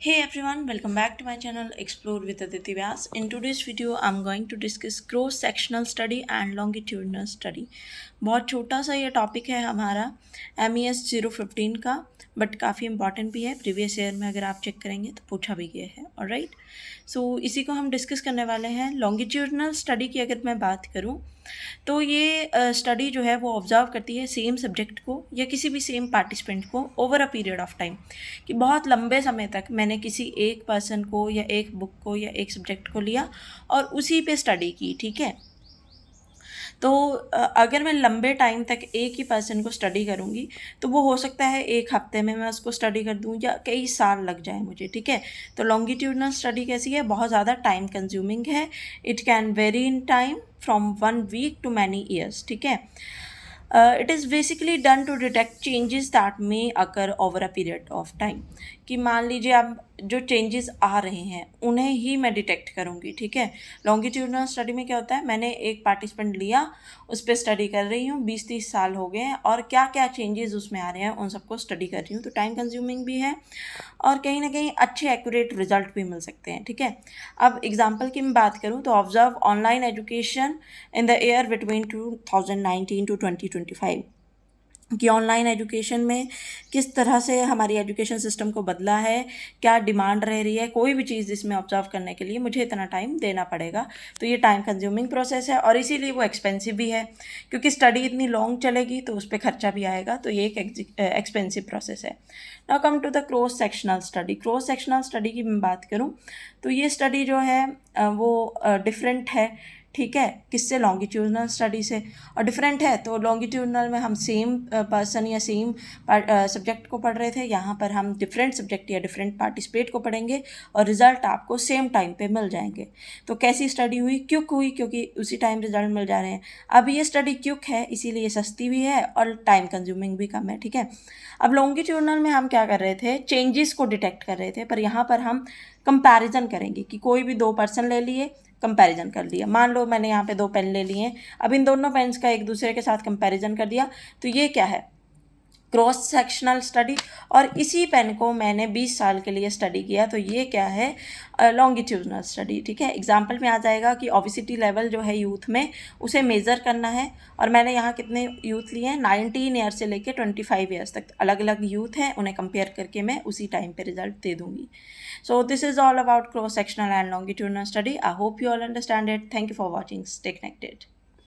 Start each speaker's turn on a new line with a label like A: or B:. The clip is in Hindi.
A: Hey everyone, welcome back to my channel Explore with Aditi Vyas. In today's video, I'm going to discuss cross-sectional study and longitudinal study. बहुत छोटा सा ये टॉपिक है हमारा MES 015 का, बट काफ़ी इंपॉर्टेंट भी है. प्रीवियस ईयर में अगर आप चेक करेंगे तो पूछा भी गया है. ऑलराइट, सो इसी को हम डिस्कस करने वाले हैं. लॉन्गिट्यूडनल स्टडी की अगर मैं बात करूँ तो ये स्टडी जो है वो ऑब्जर्व करती है सेम सब्जेक्ट को या किसी भी सेम पार्टिसिपेंट को over a period of time, कि बहुत लंबे समय तक मैंने किसी एक पर्सन को या एक बुक को या एक सब्जेक्ट को लिया और उसी पे स्टडी की. ठीक है, तो अगर मैं लंबे टाइम तक एक ही पर्सन को स्टडी करूँगी तो वो हो सकता है एक हफ्ते में मैं उसको स्टडी कर दूँ या कई साल लग जाए मुझे. ठीक है, तो लॉन्गिट्यूडनल स्टडी कैसी है, बहुत ज़्यादा टाइम कंज्यूमिंग है. It can vary in time from 1 week to many years. ठीक है, it is basically done to detect changes that may occur over a period of time. कि मान लीजिए आप जो चेंजेस आ रहे हैं उन्हें ही मैं डिटेक्ट करूँगी. ठीक है, लॉन्गिट्यूडनल स्टडी में क्या होता है, मैंने एक पार्टिसिपेंट लिया, उस पर स्टडी कर रही हूँ, 20-30 साल हो गए हैं और क्या क्या चेंजेस उसमें आ रहे हैं उन सबको स्टडी कर रही हूँ. तो टाइम कंज्यूमिंग भी है और कहीं ना कहीं अच्छे एक्यूरेट रिजल्ट भी मिल सकते हैं. ठीक है, अब एग्जाम्पल की मैं बात करूँ तो observe online education in the year between 2019 to 2025 कि ऑनलाइन एजुकेशन में किस तरह से हमारी एजुकेशन सिस्टम को बदला है, क्या डिमांड रह रही है. कोई भी चीज़ इसमें ऑब्जर्व करने के लिए मुझे इतना टाइम देना पड़ेगा. तो ये टाइम कंज्यूमिंग प्रोसेस है और इसीलिए वो एक्सपेंसिव भी है, क्योंकि स्टडी इतनी लॉन्ग चलेगी तो उस पर खर्चा भी आएगा. तो ये एक एक्सपेंसिव प्रोसेस है. Now come to the cross sectional study. Cross sectional study की मैं बात करूँ तो ये स्टडी जो है वो डिफरेंट है. ठीक है, किससे, लॉन्गिट्यूडनल स्टडी से. और डिफरेंट है तो लॉन्गिट्यूडनल में हम सेम पर्सन या सेम सब्जेक्ट को पढ़ रहे थे, यहाँ पर हम डिफरेंट सब्जेक्ट या डिफरेंट पार्टिसिपेट को पढ़ेंगे और रिजल्ट आपको सेम टाइम पे मिल जाएंगे. तो कैसी स्टडी हुई, क्विक हुई, क्योंकि उसी टाइम रिजल्ट मिल जा रहे हैं. अब ये स्टडी क्विक है इसीलिए सस्ती भी है और टाइम कंज्यूमिंग भी कम है. ठीक है, अब लॉन्गिट्यूडनल में हम क्या कर रहे थे, चेंजेस को डिटेक्ट कर रहे थे, पर यहाँ पर हम कंपैरिजन करेंगे कि कोई भी दो पर्सन ले लिए, कंपैरिजन कर लिया. मान लो मैंने यहाँ पे दो पेन ले लिए हैं, अब इन दोनों पेन्स का एक दूसरे के साथ कंपैरिजन कर दिया. तो ये क्या है, क्रॉस सेक्शनल स्टडी. और इसी पेन को मैंने 20 साल के लिए स्टडी किया, तो ये क्या है, लॉन्गिट्यूडनल स्टडी. ठीक है, एग्जाम्पल में आ जाएगा कि ओबेसिटी लेवल जो है यूथ में उसे मेज़र करना है और मैंने यहाँ कितने यूथ लिए हैं, 19 ईयर से लेकर 25 ईयर्स तक अलग अलग यूथ हैं, उन्हें कंपेयर करके मैं उसी टाइम पे रिजल्ट दे दूँगी. So this is all about cross sectional and longitudinal study. I hope you all understand it. Thank you for watching. Stay connected.